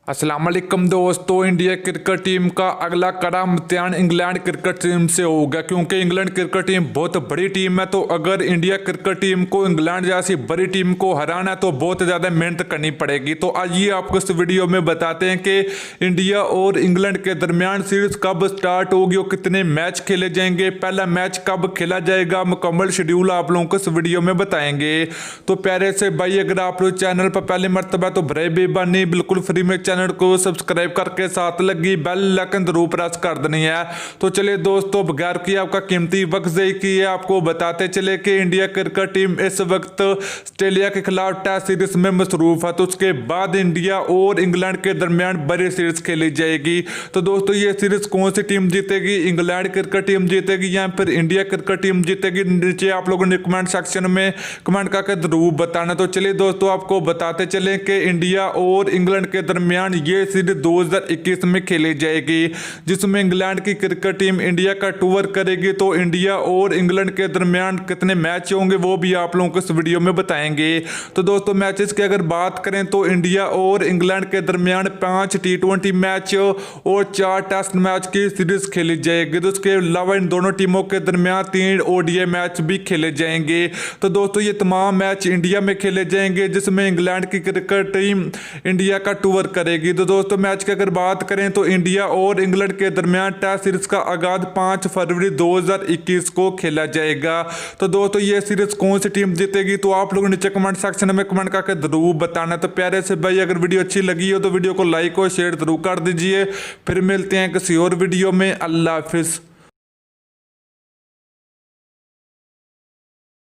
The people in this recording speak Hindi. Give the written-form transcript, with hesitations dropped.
अस्सलाम वालेकुम दोस्तों। इंडिया क्रिकेट टीम का अगला कड़ा इम्तिहान इंग्लैंड क्रिकेट टीम से होगा, क्योंकि इंग्लैंड क्रिकेट टीम बहुत बड़ी टीम है। तो अगर इंडिया क्रिकेट टीम को इंग्लैंड जैसी बड़ी टीम को हराना है तो बहुत ज़्यादा मेहनत करनी पड़ेगी। तो आइए आपको इस वीडियो में बताते हैं कि इंडिया और इंग्लैंड के दरमियान सीरीज कब स्टार्ट होगी और कितने मैच खेले जाएंगे, पहला मैच कब खेला जाएगा, मुकम्मल शेड्यूल आप लोगों को इस वीडियो में बताएंगे। तो प्यारे से भाई, अगर आप लोग चैनल पर पहली मरतबा तो बड़े बेबानी बिल्कुल फ्री में चैनल को सब्सक्राइब करके साथ लगी बेल आइकन जरूर प्रेस कर देनी है। तो चलिए दोस्तों, बगैर की आपका कीमती वक्त ज़ाया किए आपको बताते चले कि इंडिया क्रिकेट टीम इस वक्त ऑस्ट्रेलिया के खिलाफ टेस्ट सीरीज में मसरूफ है। तो उसके बाद इंडिया और इंग्लैंड के दरमियान बड़ी सीरीज खेली जाएगी। तो दोस्तों, ये सीरीज कौन सी टीम जीतेगी, इंग्लैंड क्रिकेट टीम जीतेगी या फिर इंडिया क्रिकेट टीम जीतेगी, नीचे आप लोगों ने कमेंट सेक्शन में कमेंट करके जरूर बताना। तो चलिए दोस्तों, आपको बताते चले कि इंडिया और इंग्लैंड के दरमियान ये सीरीज 2021 में खेली जाएगी, जिसमें इंग्लैंड की क्रिकेट टीम इंडिया का टूर करेगी। तो इंडिया और इंग्लैंड के दरमियान कितने मैच होंगे वो भी आप लोगों को इस वीडियो में बताएंगे। तो दोस्तों, मैचेस की अगर बात करें तो इंडिया और इंग्लैंड के दरमियान 5 T20 मैच और 4 टेस्ट मैच की सीरीज खेली जाएगी। तो उसके अलावा इन दोनों टीमों के दरमियान 3 ODI मैच भी खेले जाएंगे। तो दोस्तों, ये तमाम मैच इंडिया में खेले जाएंगे, जिसमें इंग्लैंड की क्रिकेट टीम इंडिया का टूर करेगी। तो दोस्तों, मैच की अगर बात करें तो इंडिया और इंग्लैंड के दरमियान टेस्ट सीरीज का आगाज 5 फरवरी 2021 को खेला जाएगा। तो दोस्तों, ये सीरीज कौन सी टीम जीतेगी तो आप लोग नीचे कमेंट सेक्शन में कमेंट करके जरूर बताना। तो प्यारे से भाई, अगर वीडियो अच्छी लगी हो तो वीडियो को लाइक और शेयर जरूर कर दीजिए। फिर मिलते हैं किसी और वीडियो में। अल्लाह हाफिज।